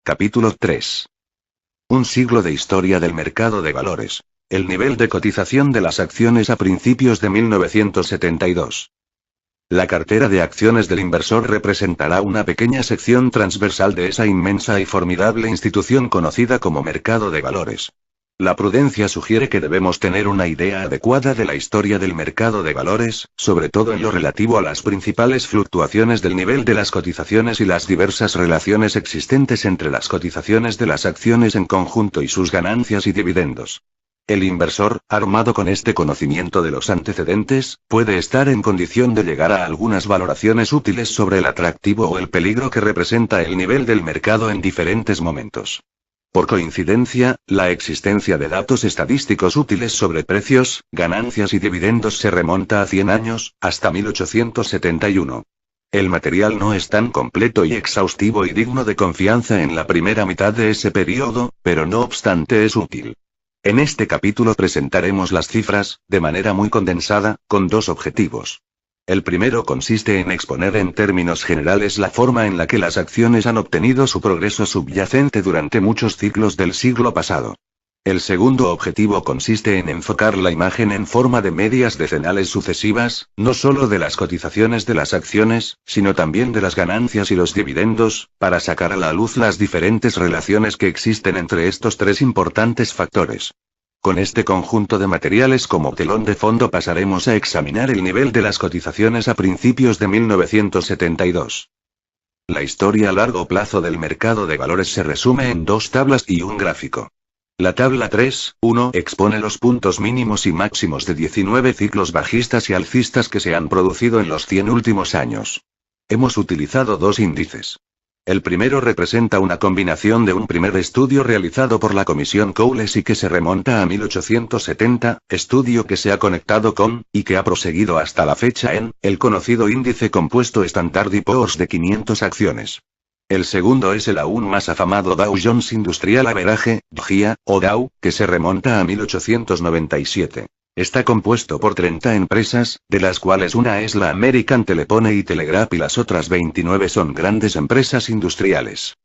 Capítulo 3. Un siglo de historia del mercado de valores. El nivel de cotización de las acciones a principios de 1972. La cartera de acciones del inversor representará una pequeña sección transversal de esa inmensa y formidable institución conocida como mercado de valores. La prudencia sugiere que debemos tener una idea adecuada de la historia del mercado de valores, sobre todo en lo relativo a las principales fluctuaciones del nivel de las cotizaciones y las diversas relaciones existentes entre las cotizaciones de las acciones en conjunto y sus ganancias y dividendos. El inversor, armado con este conocimiento de los antecedentes, puede estar en condición de llegar a algunas valoraciones útiles sobre el atractivo o el peligro que representa el nivel del mercado en diferentes momentos. Por coincidencia, la existencia de datos estadísticos útiles sobre precios, ganancias y dividendos se remonta a 100 años, hasta 1871. El material no es tan completo y exhaustivo y digno de confianza en la primera mitad de ese periodo, pero no obstante es útil. En este capítulo presentaremos las cifras, de manera muy condensada, con dos objetivos. El primero consiste en exponer en términos generales la forma en la que las acciones han obtenido su progreso subyacente durante muchos ciclos del siglo pasado. El segundo objetivo consiste en enfocar la imagen en forma de medias decenales sucesivas, no solo de las cotizaciones de las acciones, sino también de las ganancias y los dividendos, para sacar a la luz las diferentes relaciones que existen entre estos tres importantes factores. Con este conjunto de materiales como telón de fondo pasaremos a examinar el nivel de las cotizaciones a principios de 1972. La historia a largo plazo del mercado de valores se resume en dos tablas y un gráfico. La tabla 3.1 expone los puntos mínimos y máximos de 19 ciclos bajistas y alcistas que se han producido en los 100 últimos años. Hemos utilizado dos índices. El primero representa una combinación de un primer estudio realizado por la Comisión Cowles y que se remonta a 1870, estudio que se ha conectado con, y que ha proseguido hasta la fecha en, el conocido índice compuesto Standard & Poor's de 500 acciones. El segundo es el aún más afamado Dow Jones Industrial Average, DJIA, o Dow, que se remonta a 1897. Está compuesto por 30 empresas, de las cuales una es la American Telephone y Telegraph y las otras 29 son grandes empresas industriales.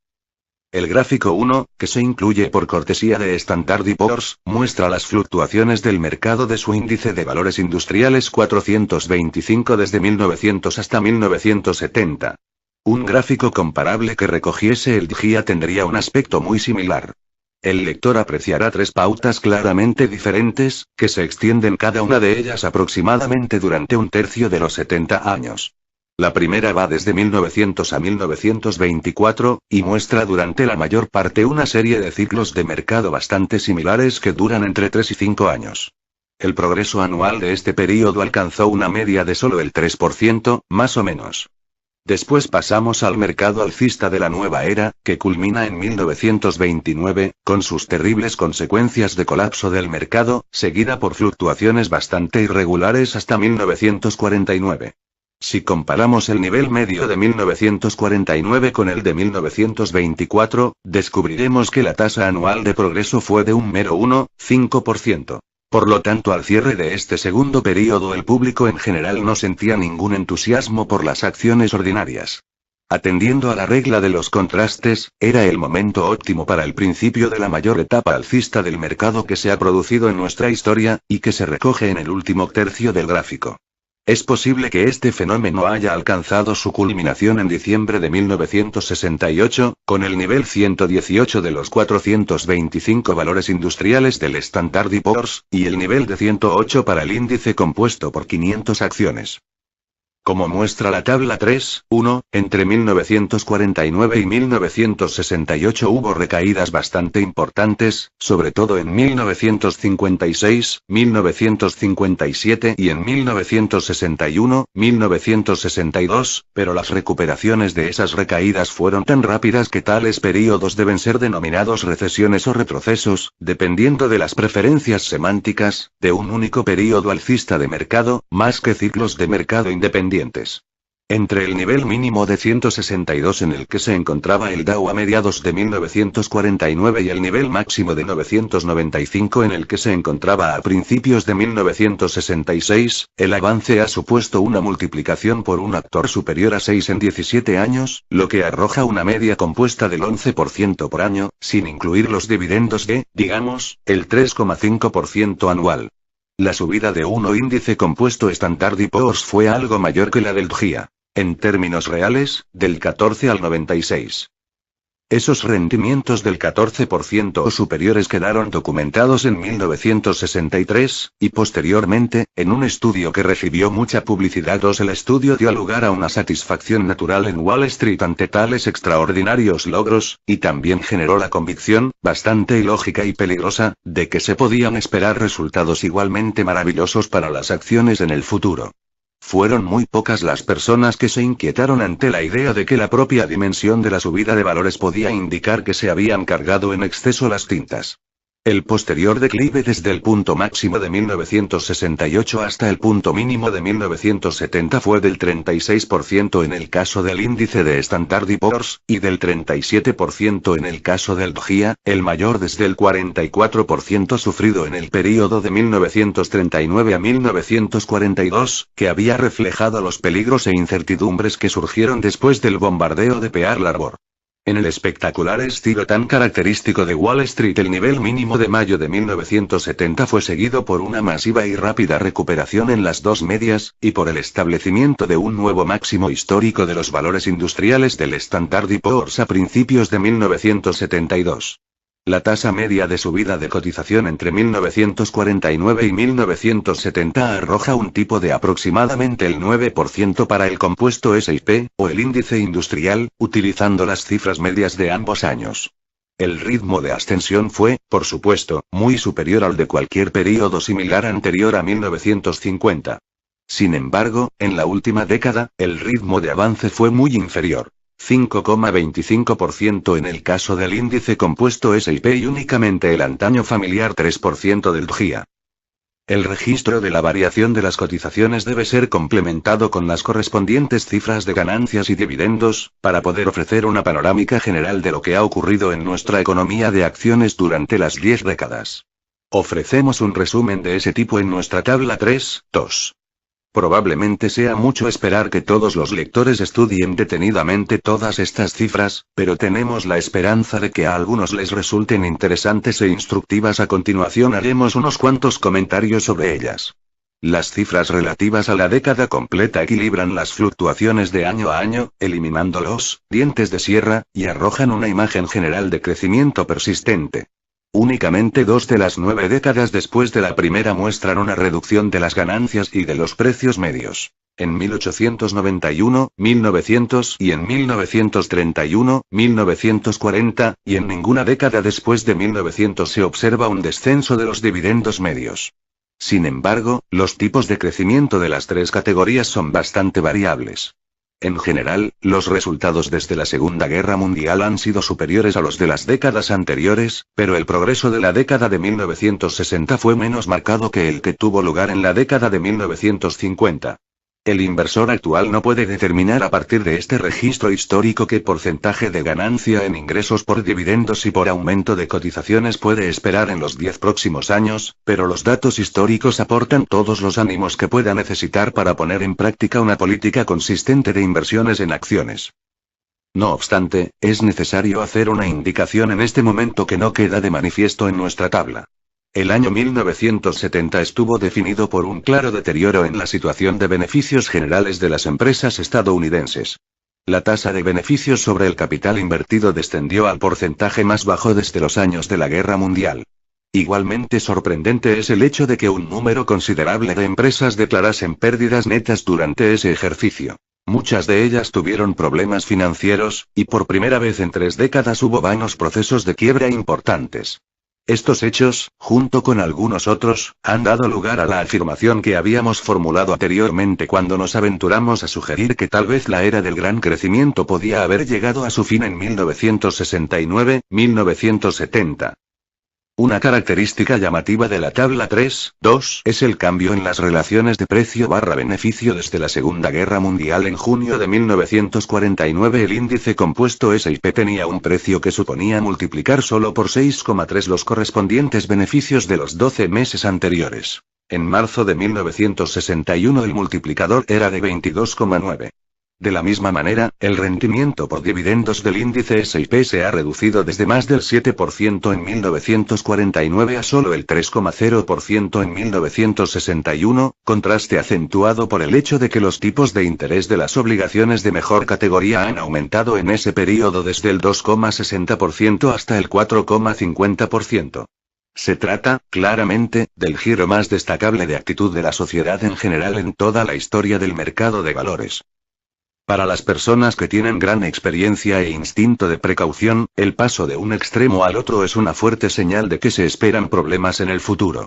El gráfico 1, que se incluye por cortesía de Standard & Poor's, muestra las fluctuaciones del mercado de su índice de valores industriales 425 desde 1900 hasta 1970. Un gráfico comparable que recogiese el DJIA tendría un aspecto muy similar. El lector apreciará tres pautas claramente diferentes, que se extienden cada una de ellas aproximadamente durante un tercio de los 70 años. La primera va desde 1900 a 1924, y muestra durante la mayor parte una serie de ciclos de mercado bastante similares que duran entre 3 y 5 años. El progreso anual de este período alcanzó una media de solo el 3%, más o menos. Después pasamos al mercado alcista de la nueva era, que culmina en 1929, con sus terribles consecuencias de colapso del mercado, seguida por fluctuaciones bastante irregulares hasta 1949. Si comparamos el nivel medio de 1949 con el de 1924, descubriremos que la tasa anual de progreso fue de un mero 1,5%. Por lo tanto, al cierre de este segundo período el público en general no sentía ningún entusiasmo por las acciones ordinarias. Atendiendo a la regla de los contrastes, era el momento óptimo para el principio de la mayor etapa alcista del mercado que se ha producido en nuestra historia, y que se recoge en el último tercio del gráfico. Es posible que este fenómeno haya alcanzado su culminación en diciembre de 1968, con el nivel 118 de los 425 valores industriales del Standard & Poor's, y el nivel de 108 para el índice compuesto por 500 acciones. Como muestra la tabla 3.1, entre 1949 y 1968 hubo recaídas bastante importantes, sobre todo en 1956, 1957 y en 1961, 1962, pero las recuperaciones de esas recaídas fueron tan rápidas que tales períodos deben ser denominados recesiones o retrocesos, dependiendo de las preferencias semánticas, de un único período alcista de mercado, más que ciclos de mercado independientes. Entre el nivel mínimo de 162 en el que se encontraba el Dow a mediados de 1949 y el nivel máximo de 995 en el que se encontraba a principios de 1966, el avance ha supuesto una multiplicación por un factor superior a 6 en 17 años, lo que arroja una media compuesta del 11% por año, sin incluir los dividendos de, digamos, el 3,5% anual. La subida de un índice compuesto Standard & Poor's fue algo mayor que la del DJIA. En términos reales, del 14 al 96. Esos rendimientos del 14% o superiores quedaron documentados en 1963, y posteriormente, en un estudio que recibió mucha publicidad. El estudio dio lugar a una satisfacción natural en Wall Street ante tales extraordinarios logros, y también generó la convicción, bastante ilógica y peligrosa, de que se podían esperar resultados igualmente maravillosos para las acciones en el futuro. Fueron muy pocas las personas que se inquietaron ante la idea de que la propia dimensión de la subida de valores podía indicar que se habían cargado en exceso las tintas. El posterior declive desde el punto máximo de 1968 hasta el punto mínimo de 1970 fue del 36% en el caso del índice de Standard & Poor's, y del 37% en el caso del DJIA, el mayor desde el 44% sufrido en el período de 1939 a 1942, que había reflejado los peligros e incertidumbres que surgieron después del bombardeo de Pearl Harbor. En el espectacular estilo tan característico de Wall Street, el nivel mínimo de mayo de 1970 fue seguido por una masiva y rápida recuperación en las dos medias, y por el establecimiento de un nuevo máximo histórico de los valores industriales del Standard & Poor's a principios de 1972. La tasa media de subida de cotización entre 1949 y 1970 arroja un tipo de aproximadamente el 9% para el compuesto S&P, o el índice industrial, utilizando las cifras medias de ambos años. El ritmo de ascensión fue, por supuesto, muy superior al de cualquier período similar anterior a 1950. Sin embargo, en la última década, el ritmo de avance fue muy inferior. 5,25% en el caso del índice compuesto S&P y únicamente el antaño familiar 3% del DJIA. El registro de la variación de las cotizaciones debe ser complementado con las correspondientes cifras de ganancias y dividendos, para poder ofrecer una panorámica general de lo que ha ocurrido en nuestra economía de acciones durante las 10 décadas. Ofrecemos un resumen de ese tipo en nuestra tabla 3.2. Probablemente sea mucho esperar que todos los lectores estudien detenidamente todas estas cifras, pero tenemos la esperanza de que a algunos les resulten interesantes e instructivas. A continuación haremos unos cuantos comentarios sobre ellas. Las cifras relativas a la década completa equilibran las fluctuaciones de año a año, eliminando los dientes de sierra, y arrojan una imagen general de crecimiento persistente. Únicamente 2 de las 9 décadas después de la primera muestran una reducción de las ganancias y de los precios medios. En 1891, 1900 y en 1931, 1940, y en ninguna década después de 1900 se observa un descenso de los dividendos medios. Sin embargo, los tipos de crecimiento de las tres categorías son bastante variables. En general, los resultados desde la Segunda Guerra Mundial han sido superiores a los de las décadas anteriores, pero el progreso de la década de 1960 fue menos marcado que el que tuvo lugar en la década de 1950. El inversor actual no puede determinar a partir de este registro histórico qué porcentaje de ganancia en ingresos por dividendos y por aumento de cotizaciones puede esperar en los 10 próximos años, pero los datos históricos aportan todos los ánimos que pueda necesitar para poner en práctica una política consistente de inversiones en acciones. No obstante, es necesario hacer una indicación en este momento que no queda de manifiesto en nuestra tabla. El año 1970 estuvo definido por un claro deterioro en la situación de beneficios generales de las empresas estadounidenses. La tasa de beneficios sobre el capital invertido descendió al porcentaje más bajo desde los años de la Guerra Mundial. Igualmente sorprendente es el hecho de que un número considerable de empresas declarasen pérdidas netas durante ese ejercicio. Muchas de ellas tuvieron problemas financieros, y por primera vez en 3 décadas hubo vanos procesos de quiebra importantes. Estos hechos, junto con algunos otros, han dado lugar a la afirmación que habíamos formulado anteriormente cuando nos aventuramos a sugerir que tal vez la era del gran crecimiento podía haber llegado a su fin en 1969-1970. Una característica llamativa de la tabla 3.2 es el cambio en las relaciones de precio/beneficio desde la Segunda Guerra Mundial. En junio de 1949 el índice compuesto S&P tenía un precio que suponía multiplicar solo por 6,3 los correspondientes beneficios de los 12 meses anteriores. En marzo de 1961 el multiplicador era de 22,9. De la misma manera, el rendimiento por dividendos del índice S&P se ha reducido desde más del 7% en 1949 a solo el 3,0% en 1961, contraste acentuado por el hecho de que los tipos de interés de las obligaciones de mejor categoría han aumentado en ese periodo desde el 2,60% hasta el 4,50%. Se trata, claramente, del giro más destacable de actitud de la sociedad en general en toda la historia del mercado de valores. Para las personas que tienen gran experiencia e instinto de precaución, el paso de un extremo al otro es una fuerte señal de que se esperan problemas en el futuro.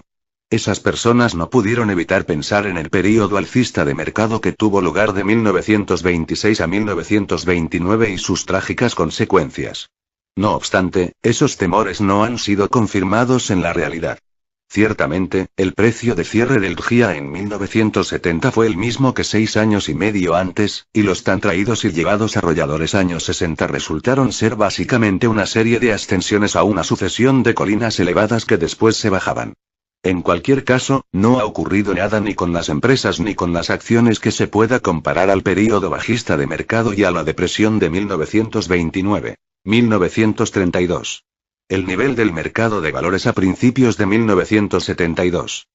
Esas personas no pudieron evitar pensar en el período alcista de mercado que tuvo lugar de 1926 a 1929 y sus trágicas consecuencias. No obstante, esos temores no han sido confirmados en la realidad. Ciertamente, el precio de cierre del GIA en 1970 fue el mismo que 6 años y medio antes, y los tan traídos y llevados arrolladores años 60 resultaron ser básicamente una serie de ascensiones a una sucesión de colinas elevadas que después se bajaban. En cualquier caso, no ha ocurrido nada ni con las empresas ni con las acciones que se pueda comparar al período bajista de mercado y a la depresión de 1929-1932. El nivel del mercado de valores a principios de 1972.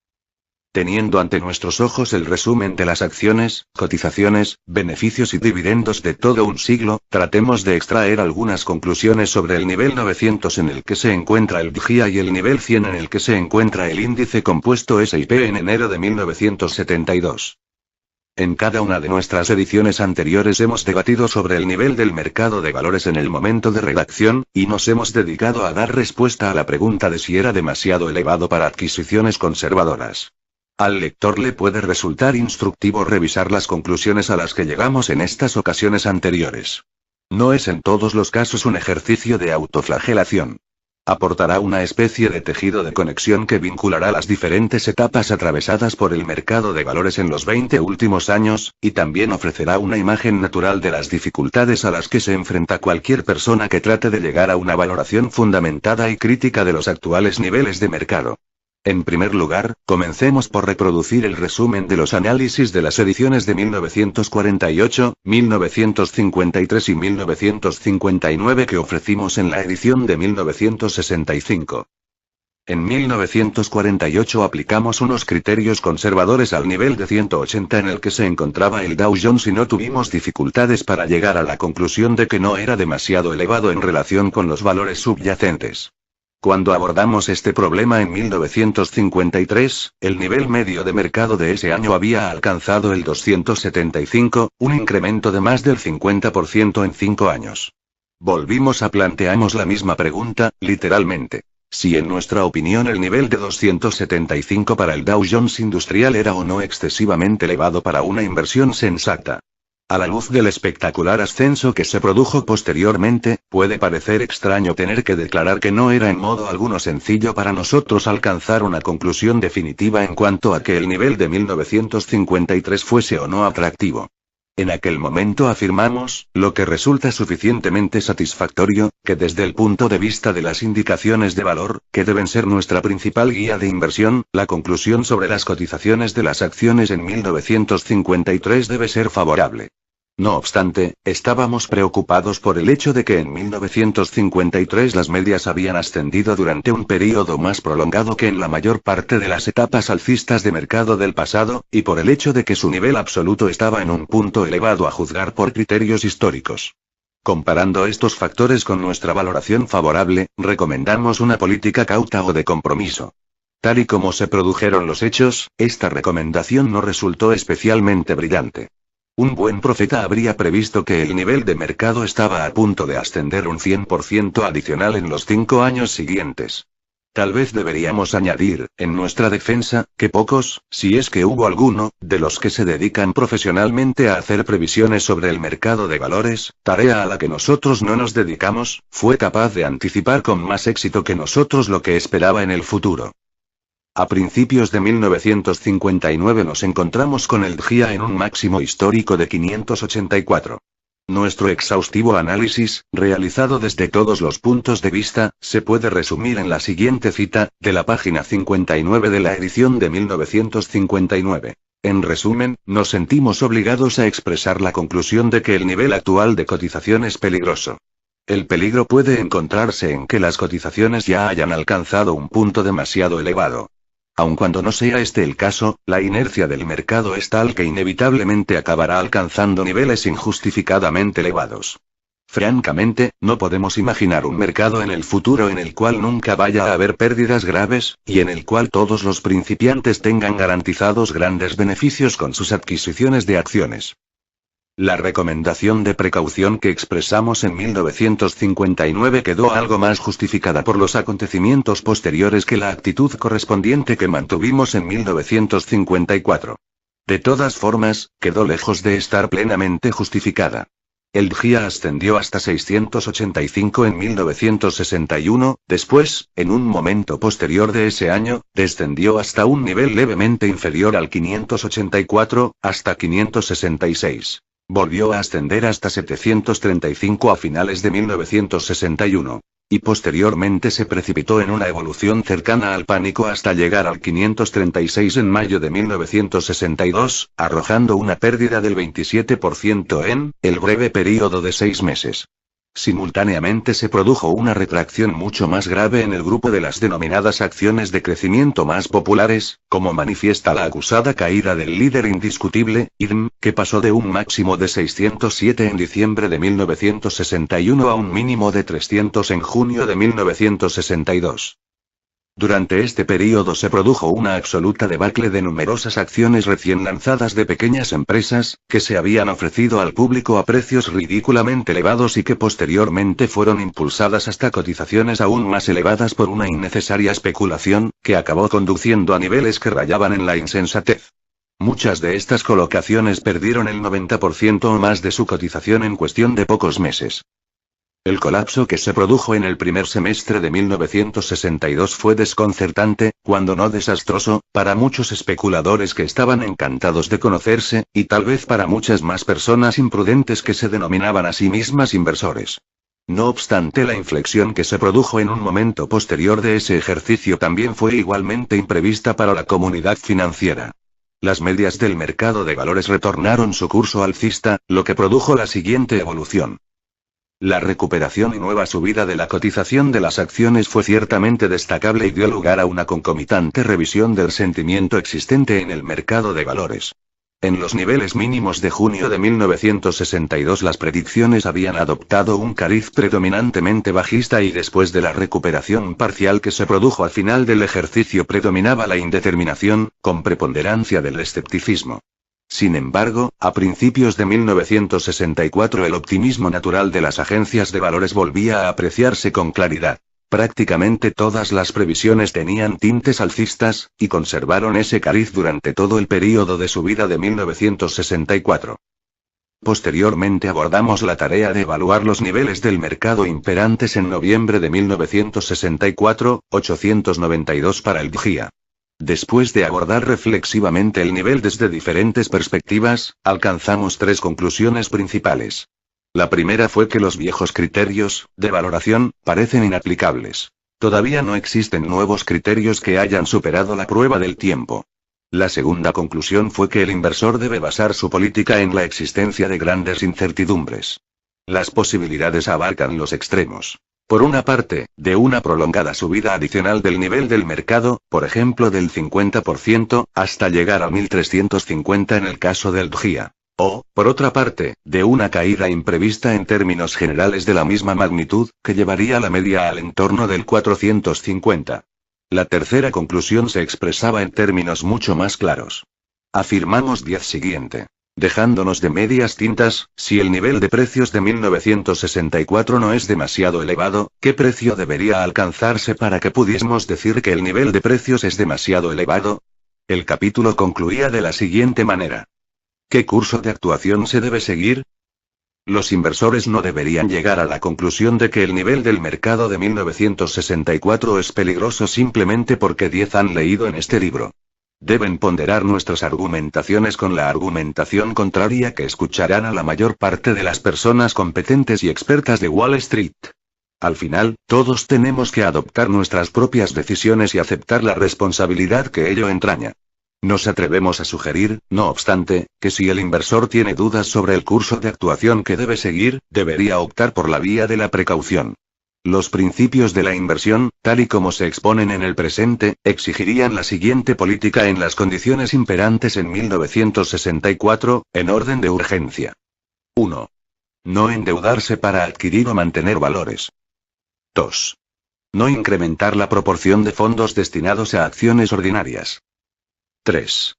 Teniendo ante nuestros ojos el resumen de las acciones, cotizaciones, beneficios y dividendos de todo un siglo, tratemos de extraer algunas conclusiones sobre el nivel 900 en el que se encuentra el GIA y el nivel 100 en el que se encuentra el índice compuesto S&P en enero de 1972. En cada una de nuestras ediciones anteriores hemos debatido sobre el nivel del mercado de valores en el momento de redacción, y nos hemos dedicado a dar respuesta a la pregunta de si era demasiado elevado para adquisiciones conservadoras. Al lector le puede resultar instructivo revisar las conclusiones a las que llegamos en estas ocasiones anteriores. No es en todos los casos un ejercicio de autoflagelación. Aportará una especie de tejido de conexión que vinculará las diferentes etapas atravesadas por el mercado de valores en los 20 últimos años, y también ofrecerá una imagen natural de las dificultades a las que se enfrenta cualquier persona que trate de llegar a una valoración fundamentada y crítica de los actuales niveles de mercado. En primer lugar, comencemos por reproducir el resumen de los análisis de las ediciones de 1948, 1953 y 1959 que ofrecimos en la edición de 1965. En 1948 aplicamos unos criterios conservadores al nivel de 180 en el que se encontraba el Dow Jones y no tuvimos dificultades para llegar a la conclusión de que no era demasiado elevado en relación con los valores subyacentes. Cuando abordamos este problema en 1953, el nivel medio de mercado de ese año había alcanzado el 275, un incremento de más del 50% en 5 años. Volvimos a planteamos la misma pregunta, literalmente. Si en nuestra opinión el nivel de 275 para el Dow Jones Industrial era o no excesivamente elevado para una inversión sensata. A la luz del espectacular ascenso que se produjo posteriormente, puede parecer extraño tener que declarar que no era en modo alguno sencillo para nosotros alcanzar una conclusión definitiva en cuanto a que el nivel de 1953 fuese o no atractivo. En aquel momento afirmamos, lo que resulta suficientemente satisfactorio, que desde el punto de vista de las indicaciones de valor, que deben ser nuestra principal guía de inversión, la conclusión sobre las cotizaciones de las acciones en 1953 debe ser favorable. No obstante, estábamos preocupados por el hecho de que en 1953 las medias habían ascendido durante un período más prolongado que en la mayor parte de las etapas alcistas de mercado del pasado, y por el hecho de que su nivel absoluto estaba en un punto elevado a juzgar por criterios históricos. Comparando estos factores con nuestra valoración favorable, recomendamos una política cauta o de compromiso. Tal y como se produjeron los hechos, esta recomendación no resultó especialmente brillante. Un buen profeta habría previsto que el nivel de mercado estaba a punto de ascender un 100% adicional en los 5 años siguientes. Tal vez deberíamos añadir, en nuestra defensa, que pocos, si es que hubo alguno, de los que se dedican profesionalmente a hacer previsiones sobre el mercado de valores, tarea a la que nosotros no nos dedicamos, fue capaz de anticipar con más éxito que nosotros lo que esperaba en el futuro. A principios de 1959 nos encontramos con el DXY en un máximo histórico de 584. Nuestro exhaustivo análisis, realizado desde todos los puntos de vista, se puede resumir en la siguiente cita, de la página 59 de la edición de 1959. En resumen, nos sentimos obligados a expresar la conclusión de que el nivel actual de cotización es peligroso. El peligro puede encontrarse en que las cotizaciones ya hayan alcanzado un punto demasiado elevado. Aun cuando no sea este el caso, la inercia del mercado es tal que inevitablemente acabará alcanzando niveles injustificadamente elevados. Francamente, no podemos imaginar un mercado en el futuro en el cual nunca vaya a haber pérdidas graves, y en el cual todos los principiantes tengan garantizados grandes beneficios con sus adquisiciones de acciones. La recomendación de precaución que expresamos en 1959 quedó algo más justificada por los acontecimientos posteriores que la actitud correspondiente que mantuvimos en 1954. De todas formas, quedó lejos de estar plenamente justificada. El DXY ascendió hasta 685 en 1961, después, en un momento posterior de ese año, descendió hasta un nivel levemente inferior al 584, hasta 566. Volvió a ascender hasta 735 a finales de 1961. Y posteriormente se precipitó en una evolución cercana al pánico hasta llegar al 536 en mayo de 1962, arrojando una pérdida del 27% en el breve período de 6 meses. Simultáneamente se produjo una retracción mucho más grave en el grupo de las denominadas acciones de crecimiento más populares, como manifiesta la acusada caída del líder indiscutible, IRM, que pasó de un máximo de 607 en diciembre de 1961 a un mínimo de 300 en junio de 1962. Durante este período se produjo una absoluta debacle de numerosas acciones recién lanzadas de pequeñas empresas, que se habían ofrecido al público a precios ridículamente elevados y que posteriormente fueron impulsadas hasta cotizaciones aún más elevadas por una innecesaria especulación, que acabó conduciendo a niveles que rayaban en la insensatez. Muchas de estas colocaciones perdieron el 90% o más de su cotización en cuestión de pocos meses. El colapso que se produjo en el primer semestre de 1962 fue desconcertante, cuando no desastroso, para muchos especuladores que estaban encantados de conocerse, y tal vez para muchas más personas imprudentes que se denominaban a sí mismas inversores. No obstante, la inflexión que se produjo en un momento posterior de ese ejercicio también fue igualmente imprevista para la comunidad financiera. Las medias del mercado de valores retornaron su curso alcista, lo que produjo la siguiente evolución. La recuperación y nueva subida de la cotización de las acciones fue ciertamente destacable y dio lugar a una concomitante revisión del sentimiento existente en el mercado de valores. En los niveles mínimos de junio de 1962 las predicciones habían adoptado un cariz predominantemente bajista y después de la recuperación parcial que se produjo al final del ejercicio predominaba la indeterminación, con preponderancia del escepticismo. Sin embargo, a principios de 1964 el optimismo natural de las agencias de valores volvía a apreciarse con claridad. Prácticamente todas las previsiones tenían tintes alcistas, y conservaron ese cariz durante todo el período de subida de 1964. Posteriormente abordamos la tarea de evaluar los niveles del mercado imperantes en noviembre de 1964, 892 para el DXY. Después de abordar reflexivamente el nivel desde diferentes perspectivas, alcanzamos 3 conclusiones principales. La primera fue que los viejos criterios de valoración parecen inaplicables. Todavía no existen nuevos criterios que hayan superado la prueba del tiempo. La segunda conclusión fue que el inversor debe basar su política en la existencia de grandes incertidumbres. Las posibilidades abarcan los extremos. Por una parte, de una prolongada subida adicional del nivel del mercado, por ejemplo del 50%, hasta llegar a 1350 en el caso del DXY. O, por otra parte, de una caída imprevista en términos generales de la misma magnitud, que llevaría la media al entorno del 450. La tercera conclusión se expresaba en términos mucho más claros. Afirmamos 10 siguiente. Dejándonos de medias tintas, si el nivel de precios de 1964 no es demasiado elevado, ¿qué precio debería alcanzarse para que pudiésemos decir que el nivel de precios es demasiado elevado? El capítulo concluía de la siguiente manera. ¿Qué curso de actuación se debe seguir? Los inversores no deberían llegar a la conclusión de que el nivel del mercado de 1964 es peligroso simplemente porque 10 han leído en este libro. Deben ponderar nuestras argumentaciones con la argumentación contraria que escucharán a la mayor parte de las personas competentes y expertas de Wall Street. Al final, todos tenemos que adoptar nuestras propias decisiones y aceptar la responsabilidad que ello entraña. Nos atrevemos a sugerir, no obstante, que si el inversor tiene dudas sobre el curso de actuación que debe seguir, debería optar por la vía de la precaución. Los principios de la inversión, tal y como se exponen en el presente, exigirían la siguiente política en las condiciones imperantes en 1964, en orden de urgencia. 1. No endeudarse para adquirir o mantener valores. 2. No incrementar la proporción de fondos destinados a acciones ordinarias. 3.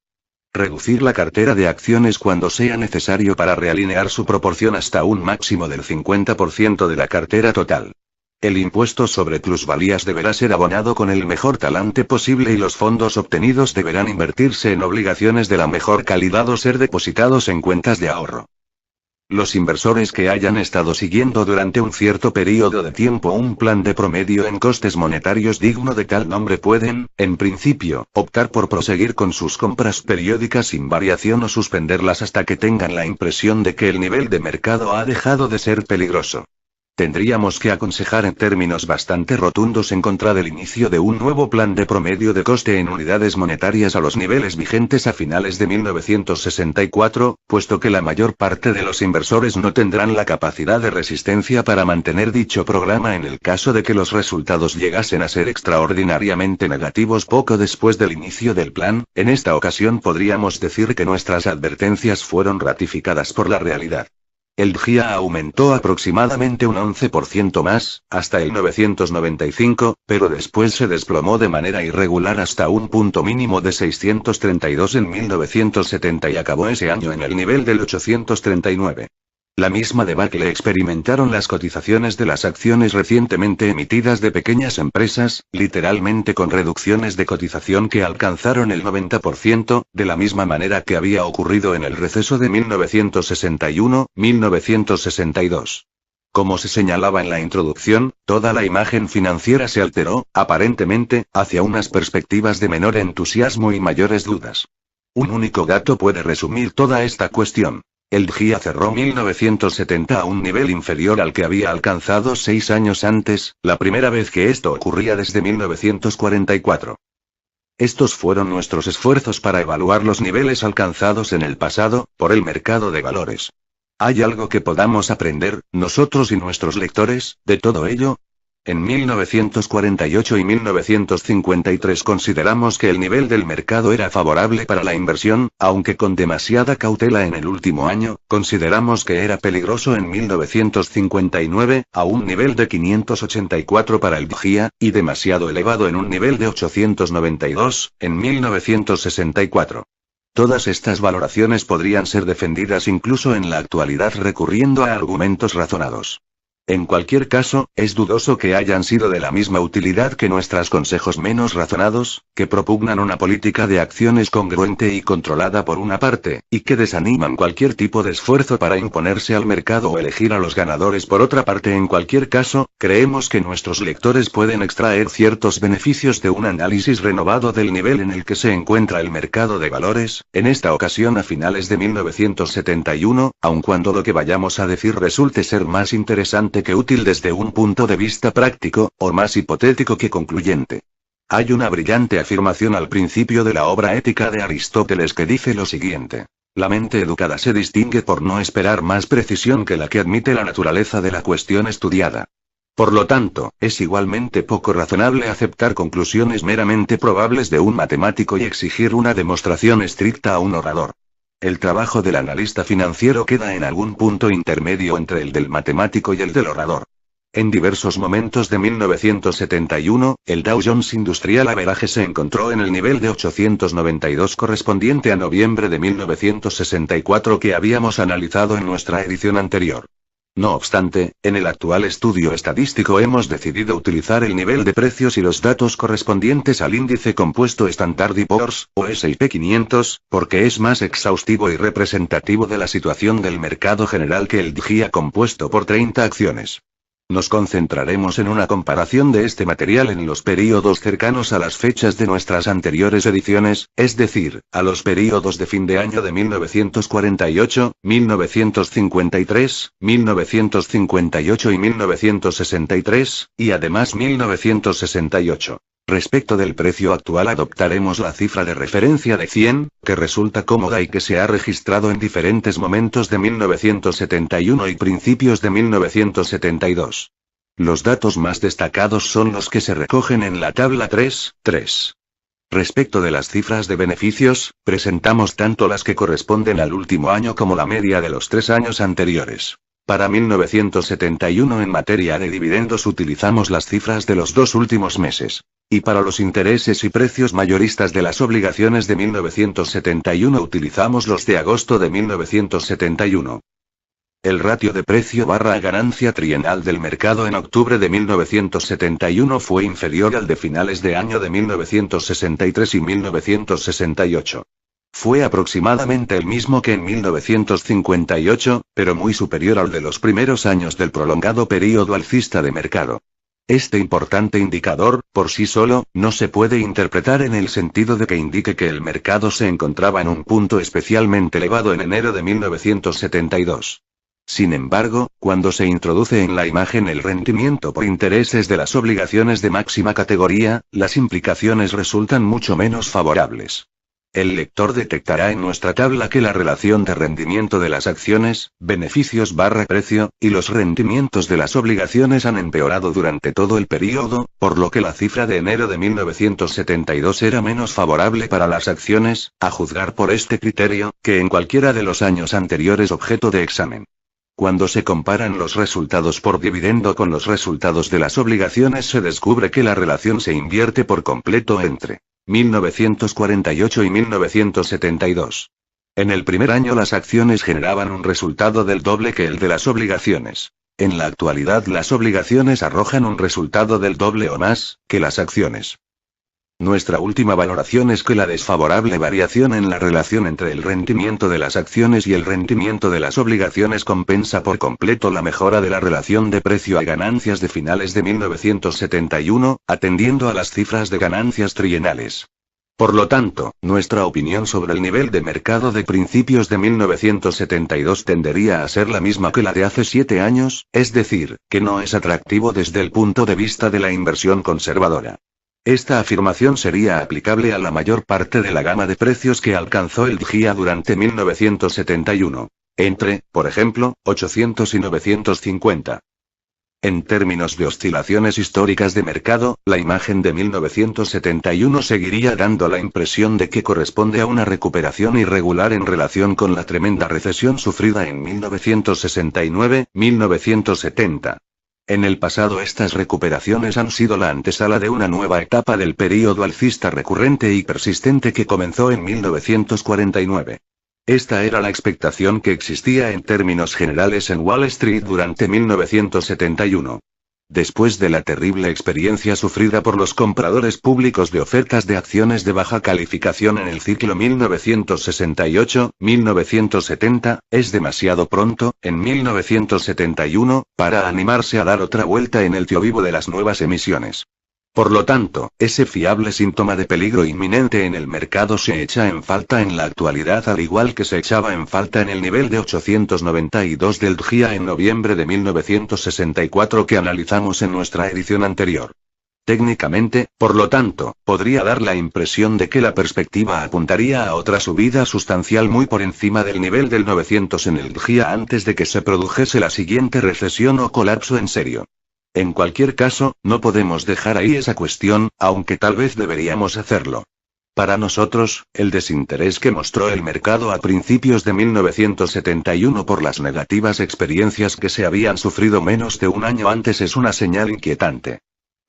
Reducir la cartera de acciones cuando sea necesario para realinear su proporción hasta un máximo del 50% de la cartera total. El impuesto sobre plusvalías deberá ser abonado con el mejor talante posible y los fondos obtenidos deberán invertirse en obligaciones de la mejor calidad o ser depositados en cuentas de ahorro. Los inversores que hayan estado siguiendo durante un cierto periodo de tiempo un plan de promedio en costes monetarios digno de tal nombre pueden, en principio, optar por proseguir con sus compras periódicas sin variación o suspenderlas hasta que tengan la impresión de que el nivel de mercado ha dejado de ser peligroso. Tendríamos que aconsejar en términos bastante rotundos en contra del inicio de un nuevo plan de promedio de coste en unidades monetarias a los niveles vigentes a finales de 1964, puesto que la mayor parte de los inversores no tendrán la capacidad de resistencia para mantener dicho programa en el caso de que los resultados llegasen a ser extraordinariamente negativos poco después del inicio del plan. En esta ocasión podríamos decir que nuestras advertencias fueron ratificadas por la realidad. El DXY aumentó aproximadamente un 11% más, hasta el 995, pero después se desplomó de manera irregular hasta un punto mínimo de 632 en 1970 y acabó ese año en el nivel del 839. La misma debacle experimentaron las cotizaciones de las acciones recientemente emitidas de pequeñas empresas, literalmente con reducciones de cotización que alcanzaron el 90%, de la misma manera que había ocurrido en el receso de 1961-1962. Como se señalaba en la introducción, toda la imagen financiera se alteró, aparentemente, hacia unas perspectivas de menor entusiasmo y mayores dudas. Un único dato puede resumir toda esta cuestión. El DXY cerró 1970 a un nivel inferior al que había alcanzado 6 años antes, la primera vez que esto ocurría desde 1944. Estos fueron nuestros esfuerzos para evaluar los niveles alcanzados en el pasado, por el mercado de valores. ¿Hay algo que podamos aprender, nosotros y nuestros lectores, de todo ello? En 1948 y 1953 consideramos que el nivel del mercado era favorable para la inversión, aunque con demasiada cautela en el último año. Consideramos que era peligroso en 1959, a un nivel de 584 para el DXY, y demasiado elevado en un nivel de 892, en 1964. Todas estas valoraciones podrían ser defendidas incluso en la actualidad recurriendo a argumentos razonados. En cualquier caso, es dudoso que hayan sido de la misma utilidad que nuestros consejos menos razonados, que propugnan una política de acciones congruente y controlada por una parte, y que desaniman cualquier tipo de esfuerzo para imponerse al mercado o elegir a los ganadores por otra parte. En cualquier caso, creemos que nuestros lectores pueden extraer ciertos beneficios de un análisis renovado del nivel en el que se encuentra el mercado de valores, en esta ocasión a finales de 1971, aun cuando lo que vayamos a decir resulte ser más interesante que útil desde un punto de vista práctico, o más hipotético que concluyente. Hay una brillante afirmación al principio de la obra ética de Aristóteles que dice lo siguiente: la mente educada se distingue por no esperar más precisión que la que admite la naturaleza de la cuestión estudiada. Por lo tanto, es igualmente poco razonable aceptar conclusiones meramente probables de un matemático y exigir una demostración estricta a un orador. El trabajo del analista financiero queda en algún punto intermedio entre el del matemático y el del orador. En diversos momentos de 1971, el Dow Jones Industrial Average se encontró en el nivel de 892 correspondiente a noviembre de 1964 que habíamos analizado en nuestra edición anterior. No obstante, en el actual estudio estadístico hemos decidido utilizar el nivel de precios y los datos correspondientes al índice compuesto Standard & Poor's, o S&P 500, porque es más exhaustivo y representativo de la situación del mercado general que el DXY compuesto por 30 acciones. Nos concentraremos en una comparación de este material en los períodos cercanos a las fechas de nuestras anteriores ediciones, es decir, a los períodos de fin de año de 1948, 1953, 1958 y 1963, y además 1968. Respecto del precio actual adoptaremos la cifra de referencia de 100, que resulta cómoda y que se ha registrado en diferentes momentos de 1971 y principios de 1972. Los datos más destacados son los que se recogen en la tabla 3.3. Respecto de las cifras de beneficios, presentamos tanto las que corresponden al último año como la media de los 3 años anteriores. Para 1971 en materia de dividendos utilizamos las cifras de los 2 últimos meses. Y para los intereses y precios mayoristas de las obligaciones de 1971 utilizamos los de agosto de 1971. El ratio de precio barra ganancia trienal del mercado en octubre de 1971 fue inferior al de finales de año de 1963 y 1968. Fue aproximadamente el mismo que en 1958, pero muy superior al de los primeros años del prolongado período alcista de mercado. Este importante indicador, por sí solo, no se puede interpretar en el sentido de que indique que el mercado se encontraba en un punto especialmente elevado en enero de 1972. Sin embargo, cuando se introduce en la imagen el rendimiento por intereses de las obligaciones de máxima categoría, las implicaciones resultan mucho menos favorables. El lector detectará en nuestra tabla que la relación de rendimiento de las acciones, beneficios barra precio, y los rendimientos de las obligaciones han empeorado durante todo el período, por lo que la cifra de enero de 1972 era menos favorable para las acciones, a juzgar por este criterio, que en cualquiera de los años anteriores objeto de examen. Cuando se comparan los resultados por dividendo con los resultados de las obligaciones se descubre que la relación se invierte por completo entre 1948 y 1972. En el primer año las acciones generaban un resultado del doble que el de las obligaciones. En la actualidad las obligaciones arrojan un resultado del doble o más que las acciones. Nuestra última valoración es que la desfavorable variación en la relación entre el rendimiento de las acciones y el rendimiento de las obligaciones compensa por completo la mejora de la relación de precio a ganancias de finales de 1971, atendiendo a las cifras de ganancias trienales. Por lo tanto, nuestra opinión sobre el nivel de mercado de principios de 1972 tendería a ser la misma que la de hace 7 años, es decir, que no es atractivo desde el punto de vista de la inversión conservadora. Esta afirmación sería aplicable a la mayor parte de la gama de precios que alcanzó el DXY durante 1971. Entre, por ejemplo, 800 y 950. En términos de oscilaciones históricas de mercado, la imagen de 1971 seguiría dando la impresión de que corresponde a una recuperación irregular en relación con la tremenda recesión sufrida en 1969-1970. En el pasado estas recuperaciones han sido la antesala de una nueva etapa del período alcista recurrente y persistente que comenzó en 1949. Esta era la expectación que existía en términos generales en Wall Street durante 1971. Después de la terrible experiencia sufrida por los compradores públicos de ofertas de acciones de baja calificación en el ciclo 1968-1970, es demasiado pronto, en 1971, para animarse a dar otra vuelta en el tío vivo de las nuevas emisiones. Por lo tanto, ese fiable síntoma de peligro inminente en el mercado se echa en falta en la actualidad al igual que se echaba en falta en el nivel de 892 del DXY en noviembre de 1964 que analizamos en nuestra edición anterior. Técnicamente, por lo tanto, podría dar la impresión de que la perspectiva apuntaría a otra subida sustancial muy por encima del nivel del 900 en el DXY antes de que se produjese la siguiente recesión o colapso en serio. En cualquier caso, no podemos dejar ahí esa cuestión, aunque tal vez deberíamos hacerlo. Para nosotros, el desinterés que mostró el mercado a principios de 1971 por las negativas experiencias que se habían sufrido menos de un año antes es una señal inquietante.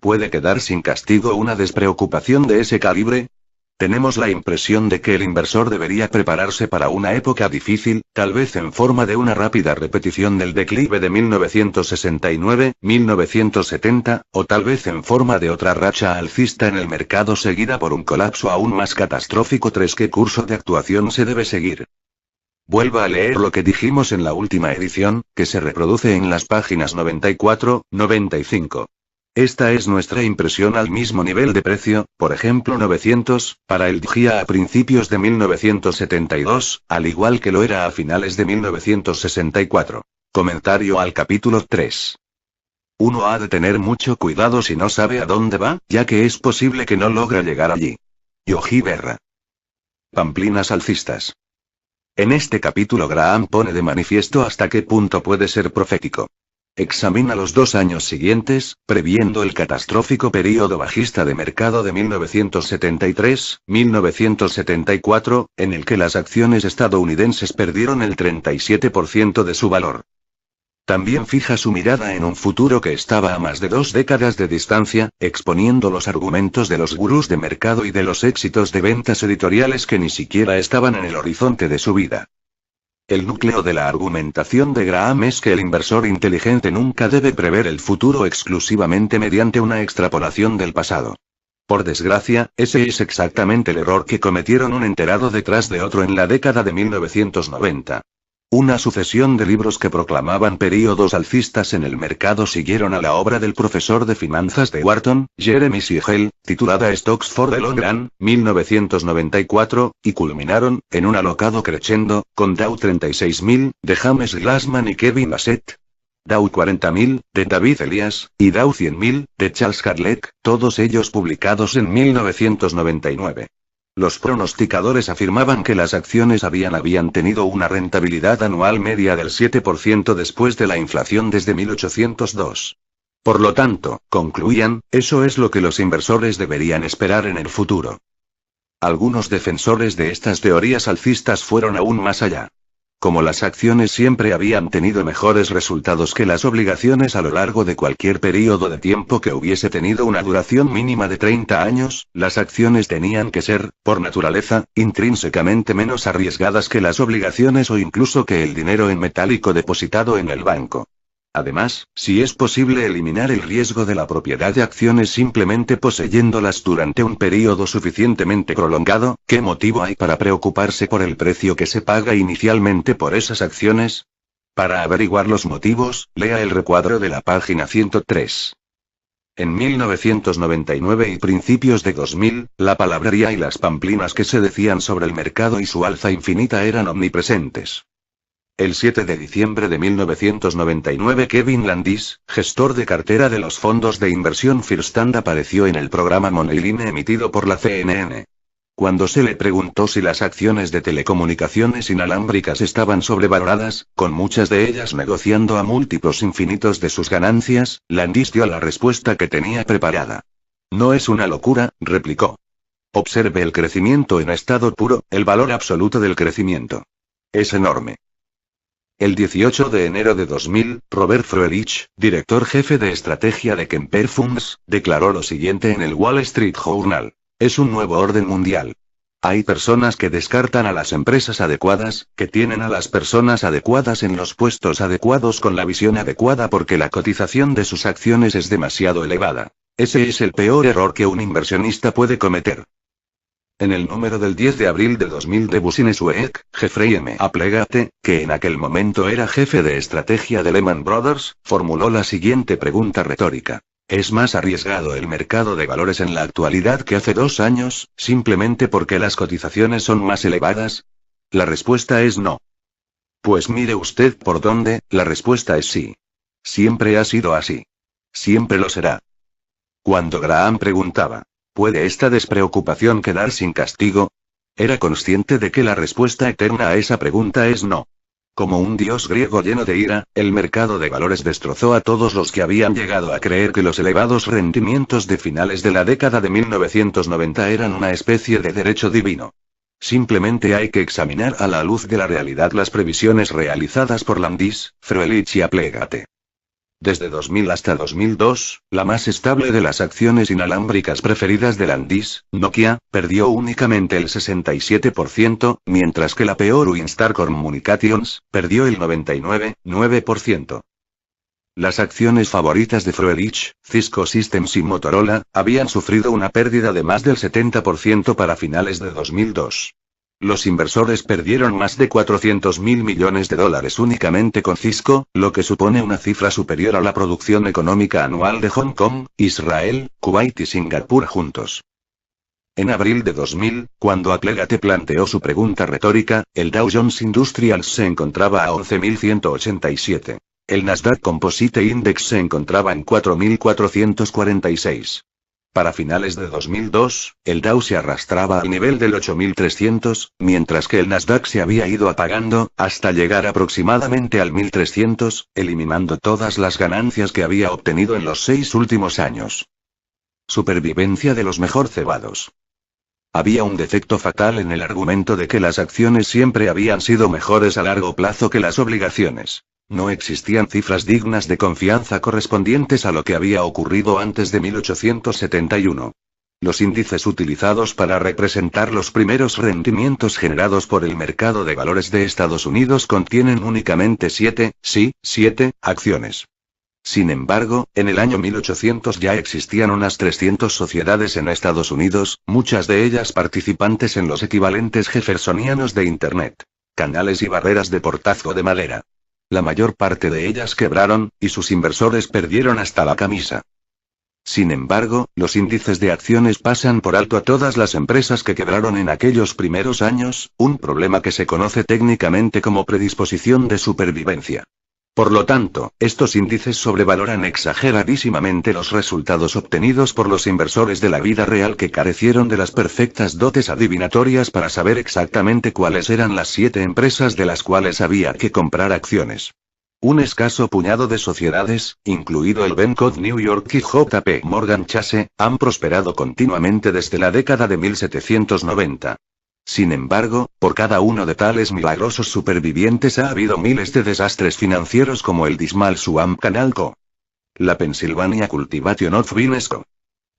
¿Puede quedar sin castigo una despreocupación de ese calibre? Tenemos la impresión de que el inversor debería prepararse para una época difícil, tal vez en forma de una rápida repetición del declive de 1969, 1970, o tal vez en forma de otra racha alcista en el mercado seguida por un colapso aún más catastrófico. ¿Qué curso de actuación se debe seguir? Vuelva a leer lo que dijimos en la última edición, que se reproduce en las páginas 94, 95. Esta es nuestra impresión al mismo nivel de precio, por ejemplo 900, para el día a principios de 1972, al igual que lo era a finales de 1964. Comentario al capítulo 3. Uno ha de tener mucho cuidado si no sabe a dónde va, ya que es posible que no logre llegar allí. Yogi Berra. Pamplinas alcistas. En este capítulo Graham pone de manifiesto hasta qué punto puede ser profético. Examina los 2 años siguientes, previendo el catastrófico período bajista de mercado de 1973-1974, en el que las acciones estadounidenses perdieron el 37% de su valor. También fija su mirada en un futuro que estaba a más de 2 décadas de distancia, exponiendo los argumentos de los gurús de mercado y de los éxitos de ventas editoriales que ni siquiera estaban en el horizonte de su vida. El núcleo de la argumentación de Graham es que el inversor inteligente nunca debe prever el futuro exclusivamente mediante una extrapolación del pasado. Por desgracia, ese es exactamente el error que cometieron un enterado detrás de otro en la década de 1990. Una sucesión de libros que proclamaban períodos alcistas en el mercado siguieron a la obra del profesor de finanzas de Wharton, Jeremy Siegel, titulada Stocks for the Long Run, 1994, y culminaron, en un alocado crescendo, con Dow 36.000, de James Glassman y Kevin Bassett, Dow 40.000, de David Elias, y Dow 100.000, de Charles Carleck, todos ellos publicados en 1999. Los pronosticadores afirmaban que las acciones habían tenido una rentabilidad anual media del 7% después de la inflación desde 1802. Por lo tanto, concluían, eso es lo que los inversores deberían esperar en el futuro. Algunos defensores de estas teorías alcistas fueron aún más allá. Como las acciones siempre habían tenido mejores resultados que las obligaciones a lo largo de cualquier periodo de tiempo que hubiese tenido una duración mínima de 30 años, las acciones tenían que ser, por naturaleza, intrínsecamente menos arriesgadas que las obligaciones o incluso que el dinero en metálico depositado en el banco. Además, si es posible eliminar el riesgo de la propiedad de acciones simplemente poseyéndolas durante un periodo suficientemente prolongado, ¿qué motivo hay para preocuparse por el precio que se paga inicialmente por esas acciones? Para averiguar los motivos, lea el recuadro de la página 103. En 1999 y principios de 2000, la palabrería y las pamplinas que se decían sobre el mercado y su alza infinita eran omnipresentes. El 7 de diciembre de 1999 Kevin Landis, gestor de cartera de los fondos de inversión First Stand, apareció en el programa Moneyline emitido por la CNN. Cuando se le preguntó si las acciones de telecomunicaciones inalámbricas estaban sobrevaloradas, con muchas de ellas negociando a múltiplos infinitos de sus ganancias, Landis dio la respuesta que tenía preparada. No es una locura, replicó. Observe el crecimiento en estado puro, el valor absoluto del crecimiento. Es enorme. El 18 de enero de 2000, Robert Froelich, director jefe de estrategia de Kemper Funds, declaró lo siguiente en el Wall Street Journal. Es un nuevo orden mundial. Hay personas que descartan a las empresas adecuadas, que tienen a las personas adecuadas en los puestos adecuados con la visión adecuada porque la cotización de sus acciones es demasiado elevada. Ese es el peor error que un inversionista puede cometer. En el número del 10 de abril de 2000 de Business Week, Jeffrey M. Applegate, que en aquel momento era jefe de estrategia de Lehman Brothers, formuló la siguiente pregunta retórica. ¿Es más arriesgado el mercado de valores en la actualidad que hace 2 años, simplemente porque las cotizaciones son más elevadas? La respuesta es no. Pues mire usted por dónde, la respuesta es sí. Siempre ha sido así. Siempre lo será. Cuando Graham preguntaba, ¿puede esta despreocupación quedar sin castigo? Era consciente de que la respuesta eterna a esa pregunta es no. Como un dios griego lleno de ira, el mercado de valores destrozó a todos los que habían llegado a creer que los elevados rendimientos de finales de la década de 1990 eran una especie de derecho divino. Simplemente hay que examinar a la luz de la realidad las previsiones realizadas por Landis, Froelich y Aplegate. Desde 2000 hasta 2002, la más estable de las acciones inalámbricas preferidas de Landis, Nokia, perdió únicamente el 67%, mientras que la peor Winstar Communications, perdió el 99,9%. Las acciones favoritas de Froelich, Cisco Systems y Motorola, habían sufrido una pérdida de más del 70% para finales de 2002. Los inversores perdieron más de $400.000 millones únicamente con Cisco, lo que supone una cifra superior a la producción económica anual de Hong Kong, Israel, Kuwait y Singapur juntos. En abril de 2000, cuando Aplegate planteó su pregunta retórica, el Dow Jones Industrials se encontraba a 11.187. El Nasdaq Composite Index se encontraba en 4.446. Para finales de 2002, el Dow se arrastraba al nivel del 8.300, mientras que el Nasdaq se había ido apagando, hasta llegar aproximadamente al 1.300, eliminando todas las ganancias que había obtenido en los 6 últimos años. Supervivencia de los mejor cebados. Había un defecto fatal en el argumento de que las acciones siempre habían sido mejores a largo plazo que las obligaciones. No existían cifras dignas de confianza correspondientes a lo que había ocurrido antes de 1871. Los índices utilizados para representar los primeros rendimientos generados por el mercado de valores de Estados Unidos contienen únicamente 7 acciones. Sin embargo, en el año 1800 ya existían unas 300 sociedades en Estados Unidos, muchas de ellas participantes en los equivalentes jeffersonianos de Internet. Canales y barreras de portazo de madera. La mayor parte de ellas quebraron, y sus inversores perdieron hasta la camisa. Sin embargo, los índices de acciones pasan por alto a todas las empresas que quebraron en aquellos primeros años, un problema que se conoce técnicamente como predisposición de supervivencia. Por lo tanto, estos índices sobrevaloran exageradísimamente los resultados obtenidos por los inversores de la vida real que carecieron de las perfectas dotes adivinatorias para saber exactamente cuáles eran las 7 empresas de las cuales había que comprar acciones. Un escaso puñado de sociedades, incluido el Bank of New York y JP Morgan Chase, han prosperado continuamente desde la década de 1790. Sin embargo, por cada uno de tales milagrosos supervivientes ha habido miles de desastres financieros como el Dismal Swamp Canal Co., la Pennsylvania Cultivation of Vines Co.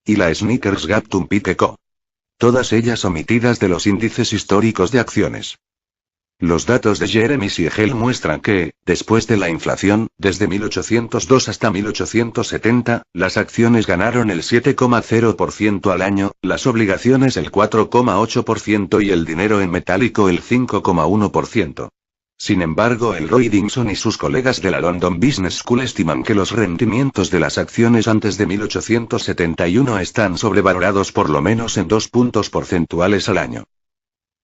y la Snickers Gap Tumpike Co. Todas ellas omitidas de los índices históricos de acciones. Los datos de Jeremy Siegel muestran que, después de la inflación, desde 1802 hasta 1870, las acciones ganaron el 7,0% al año, las obligaciones el 4,8% y el dinero en metálico el 5,1%. Sin embargo, el Roy Dixon y sus colegas de la London Business School estiman que los rendimientos de las acciones antes de 1871 están sobrevalorados por lo menos en 2 puntos porcentuales al año.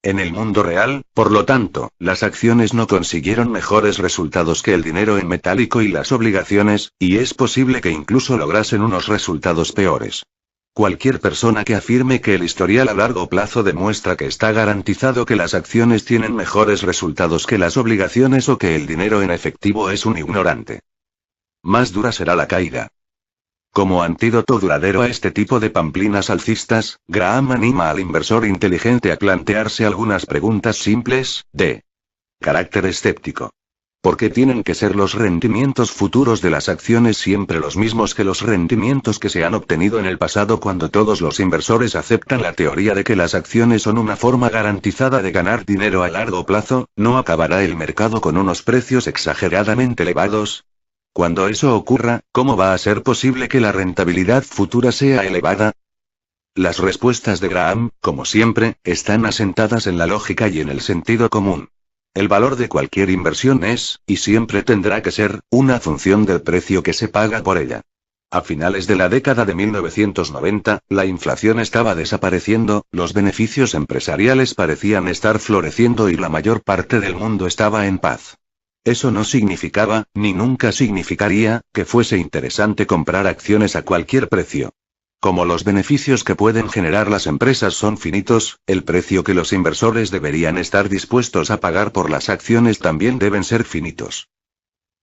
En el mundo real, por lo tanto, las acciones no consiguieron mejores resultados que el dinero en metálico y las obligaciones, y es posible que incluso lograsen unos resultados peores. Cualquier persona que afirme que el historial a largo plazo demuestra que está garantizado que las acciones tienen mejores resultados que las obligaciones o que el dinero en efectivo es un ignorante. Más dura será la caída. Como antídoto duradero a este tipo de pamplinas alcistas, Graham anima al inversor inteligente a plantearse algunas preguntas simples, de carácter escéptico. ¿Por qué tienen que ser los rendimientos futuros de las acciones siempre los mismos que los rendimientos que se han obtenido en el pasado cuando todos los inversores aceptan la teoría de que las acciones son una forma garantizada de ganar dinero a largo plazo? ¿No acabará el mercado con unos precios exageradamente elevados? Cuando eso ocurra, ¿cómo va a ser posible que la rentabilidad futura sea elevada? Las respuestas de Graham, como siempre, están asentadas en la lógica y en el sentido común. El valor de cualquier inversión es, y siempre tendrá que ser, una función del precio que se paga por ella. A finales de la década de 1990, la inflación estaba desapareciendo, los beneficios empresariales parecían estar floreciendo y la mayor parte del mundo estaba en paz. Eso no significaba, ni nunca significaría, que fuese interesante comprar acciones a cualquier precio. Como los beneficios que pueden generar las empresas son finitos, el precio que los inversores deberían estar dispuestos a pagar por las acciones también deben ser finitos.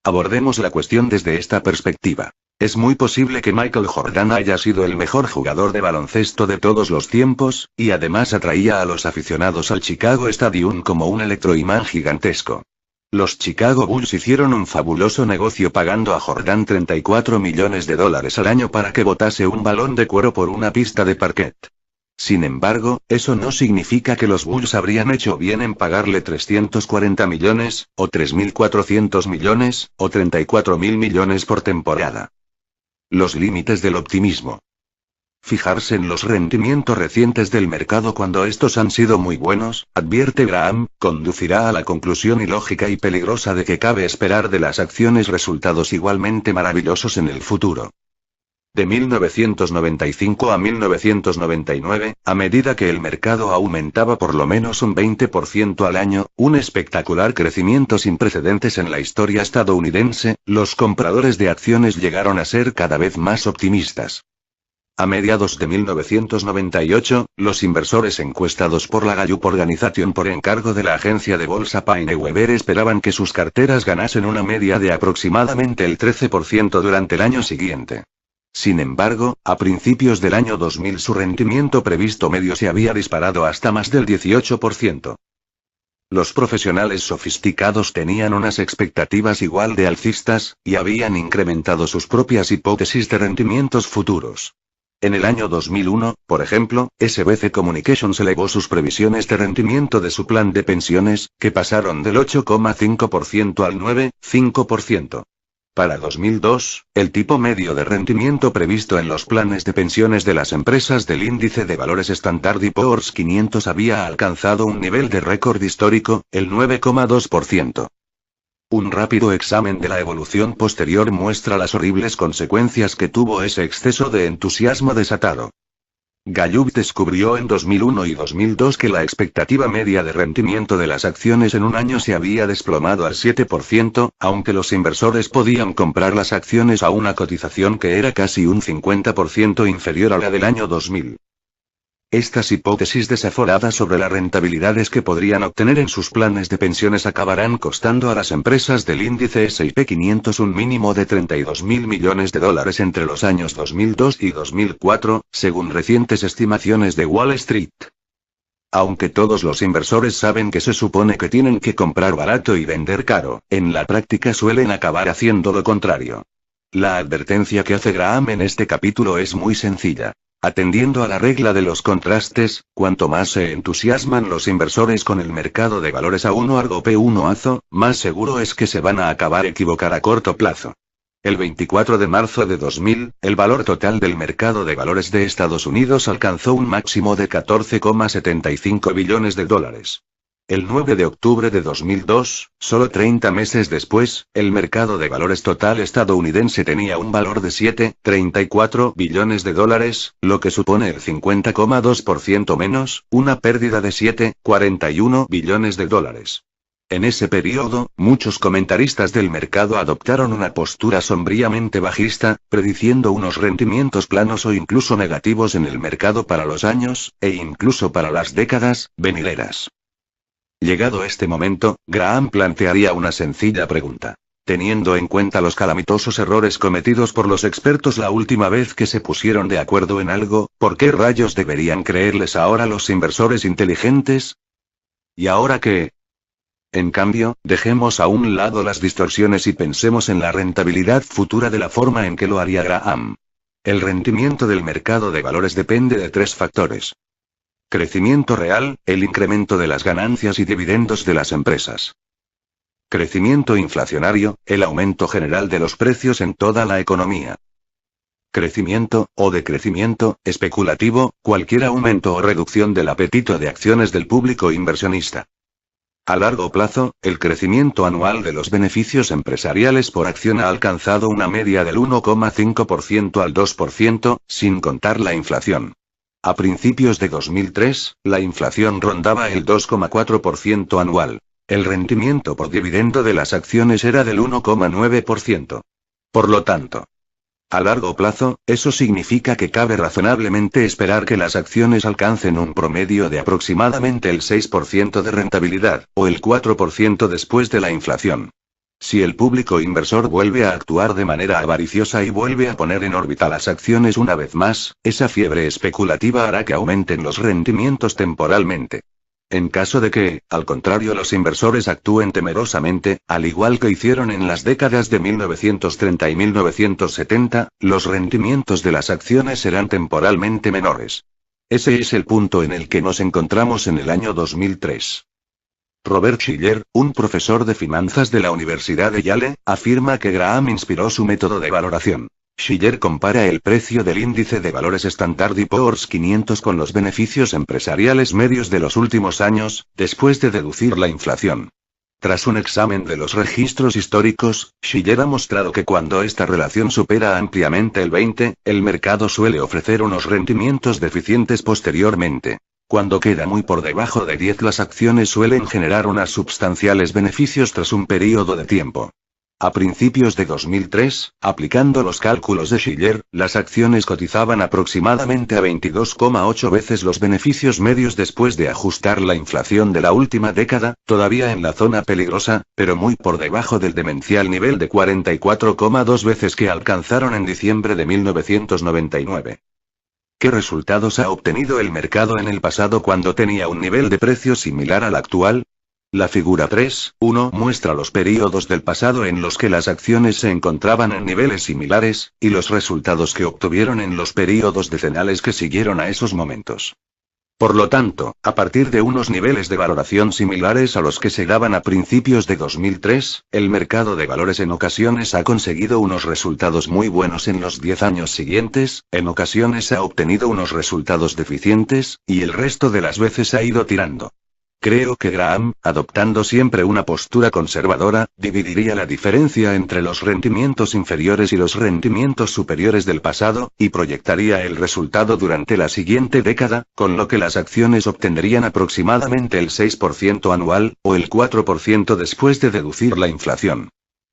Abordemos la cuestión desde esta perspectiva. Es muy posible que Michael Jordan haya sido el mejor jugador de baloncesto de todos los tiempos, y además atraía a los aficionados al Chicago Stadium como un electroimán gigantesco. Los Chicago Bulls hicieron un fabuloso negocio pagando a Jordan $34 millones al año para que botase un balón de cuero por una pista de parquet. Sin embargo, eso no significa que los Bulls habrían hecho bien en pagarle 340 millones, o 3.400 millones, o 34.000 millones por temporada. Los límites del optimismo. Fijarse en los rendimientos recientes del mercado cuando estos han sido muy buenos, advierte Graham, conducirá a la conclusión ilógica y peligrosa de que cabe esperar de las acciones resultados igualmente maravillosos en el futuro. De 1995 a 1999, a medida que el mercado aumentaba por lo menos un 20% al año, un espectacular crecimiento sin precedentes en la historia estadounidense, los compradores de acciones llegaron a ser cada vez más optimistas. A mediados de 1998, los inversores encuestados por la Gallup Organization por encargo de la agencia de bolsa Paine-Webber esperaban que sus carteras ganasen una media de aproximadamente el 13% durante el año siguiente. Sin embargo, a principios del año 2000 su rendimiento previsto medio se había disparado hasta más del 18%. Los profesionales sofisticados tenían unas expectativas igual de alcistas, y habían incrementado sus propias hipótesis de rendimientos futuros. En el año 2001, por ejemplo, SBC Communications elevó sus previsiones de rendimiento de su plan de pensiones, que pasaron del 8,5% al 9,5%. Para 2002, el tipo medio de rendimiento previsto en los planes de pensiones de las empresas del índice de valores Standard & Poor's 500 había alcanzado un nivel de récord histórico, el 9,2%. Un rápido examen de la evolución posterior muestra las horribles consecuencias que tuvo ese exceso de entusiasmo desatado. Gallup descubrió en 2001 y 2002 que la expectativa media de rendimiento de las acciones en un año se había desplomado al 7%, aunque los inversores podían comprar las acciones a una cotización que era casi un 50% inferior a la del año 2000. Estas hipótesis desaforadas sobre las rentabilidades que podrían obtener en sus planes de pensiones acabarán costando a las empresas del índice S&P 500 un mínimo de $32.000 millones entre los años 2002 y 2004, según recientes estimaciones de Wall Street. Aunque todos los inversores saben que se supone que tienen que comprar barato y vender caro, en la práctica suelen acabar haciendo lo contrario. La advertencia que hace Graham en este capítulo es muy sencilla. Atendiendo a la regla de los contrastes, cuanto más se entusiasman los inversores con el mercado de valores a 1 largo plazo, más seguro es que se van a acabar equivocar a corto plazo. El 24 de marzo de 2000, el valor total del mercado de valores de Estados Unidos alcanzó un máximo de $14,75 billones. El 9 de octubre de 2002, solo 30 meses después, el mercado de valores total estadounidense tenía un valor de $7,34 billones, lo que supone el 50,2% menos, una pérdida de $7,41 billones. En ese periodo, muchos comentaristas del mercado adoptaron una postura sombríamente bajista, prediciendo unos rendimientos planos o incluso negativos en el mercado para los años, e incluso para las décadas, venideras. Llegado este momento, Graham plantearía una sencilla pregunta. Teniendo en cuenta los calamitosos errores cometidos por los expertos la última vez que se pusieron de acuerdo en algo, ¿por qué rayos deberían creerles ahora los inversores inteligentes? ¿Y ahora qué? En cambio, dejemos a un lado las distorsiones y pensemos en la rentabilidad futura de la forma en que lo haría Graham. El rendimiento del mercado de valores depende de 3 factores. Crecimiento real, el incremento de las ganancias y dividendos de las empresas. Crecimiento inflacionario, el aumento general de los precios en toda la economía. Crecimiento, o decrecimiento, especulativo, cualquier aumento o reducción del apetito de acciones del público inversionista. A largo plazo, el crecimiento anual de los beneficios empresariales por acción ha alcanzado una media del 1,5% al 2%, sin contar la inflación. A principios de 2003, la inflación rondaba el 2,4% anual. El rendimiento por dividendo de las acciones era del 1,9%. Por lo tanto, A largo plazo, eso significa que cabe razonablemente esperar que las acciones alcancen un promedio de aproximadamente el 6% de rentabilidad, o el 4% después de la inflación. Si el público inversor vuelve a actuar de manera avariciosa y vuelve a poner en órbita las acciones una vez más, esa fiebre especulativa hará que aumenten los rendimientos temporalmente. En caso de que, al contrario, los inversores actúen temerosamente, al igual que hicieron en las décadas de 1930 y 1970, los rendimientos de las acciones serán temporalmente menores. Ese es el punto en el que nos encontramos en el año 2003. Robert Shiller, un profesor de finanzas de la Universidad de Yale, afirma que Graham inspiró su método de valoración. Shiller compara el precio del índice de valores Standard & Poor's 500 con los beneficios empresariales medios de los últimos años, después de deducir la inflación. Tras un examen de los registros históricos, Shiller ha mostrado que cuando esta relación supera ampliamente el 20, el mercado suele ofrecer unos rendimientos deficientes posteriormente. Cuando queda muy por debajo de 10, las acciones suelen generar unos sustanciales beneficios tras un periodo de tiempo. A principios de 2003, aplicando los cálculos de Shiller, las acciones cotizaban aproximadamente a 22,8 veces los beneficios medios después de ajustar la inflación de la última década, todavía en la zona peligrosa, pero muy por debajo del demencial nivel de 44,2 veces que alcanzaron en diciembre de 1999. ¿Qué resultados ha obtenido el mercado en el pasado cuando tenía un nivel de precios similar al actual? La figura 3.1 muestra los períodos del pasado en los que las acciones se encontraban en niveles similares, y los resultados que obtuvieron en los períodos decenales que siguieron a esos momentos. Por lo tanto, a partir de unos niveles de valoración similares a los que se daban a principios de 2003, el mercado de valores en ocasiones ha conseguido unos resultados muy buenos en los 10 años siguientes, en ocasiones ha obtenido unos resultados deficientes, y el resto de las veces ha ido tirando. Creo que Graham, adoptando siempre una postura conservadora, dividiría la diferencia entre los rendimientos inferiores y los rendimientos superiores del pasado, y proyectaría el resultado durante la siguiente década, con lo que las acciones obtendrían aproximadamente el 6% anual, o el 4% después de deducir la inflación.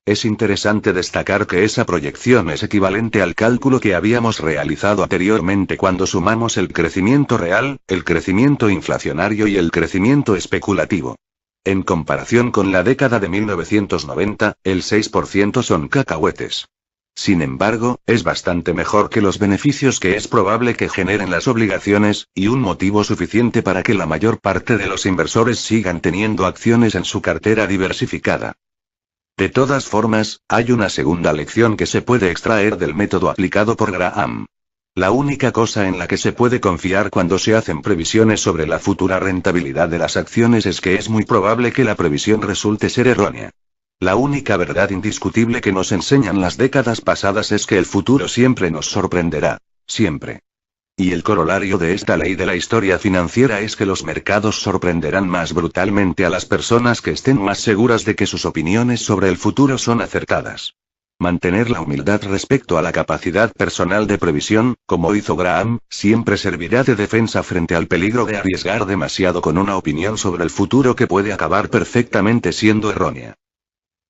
Es interesante destacar que esa proyección es equivalente al cálculo que habíamos realizado anteriormente cuando sumamos el crecimiento real, el crecimiento inflacionario y el crecimiento especulativo. En comparación con la década de 1990, el 6% son cacahuetes. Sin embargo, es bastante mejor que los beneficios que es probable que generen las obligaciones, y un motivo suficiente para que la mayor parte de los inversores sigan teniendo acciones en su cartera diversificada. De todas formas, hay una segunda lección que se puede extraer del método aplicado por Graham. La única cosa en la que se puede confiar cuando se hacen previsiones sobre la futura rentabilidad de las acciones es que es muy probable que la previsión resulte ser errónea. La única verdad indiscutible que nos enseñan las décadas pasadas es que el futuro siempre nos sorprenderá. Siempre. Y el corolario de esta ley de la historia financiera es que los mercados sorprenderán más brutalmente a las personas que estén más seguras de que sus opiniones sobre el futuro son acertadas. Mantener la humildad respecto a la capacidad personal de previsión, como hizo Graham, siempre servirá de defensa frente al peligro de arriesgar demasiado con una opinión sobre el futuro que puede acabar perfectamente siendo errónea.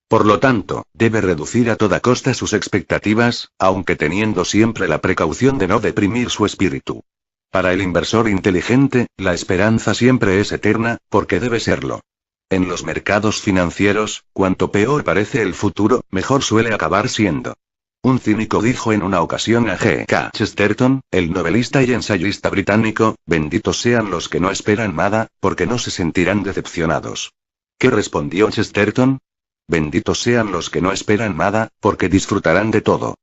Por lo tanto, debe reducir a toda costa sus expectativas, aunque teniendo siempre la precaución de no deprimir su espíritu. Para el inversor inteligente, la esperanza siempre es eterna, porque debe serlo. En los mercados financieros, cuanto peor parece el futuro, mejor suele acabar siendo. Un cínico dijo en una ocasión a G.K. Chesterton, el novelista y ensayista británico: benditos sean los que no esperan nada, porque no se sentirán decepcionados. ¿Qué respondió Chesterton? Benditos sean los que no esperan nada, porque disfrutarán de todo.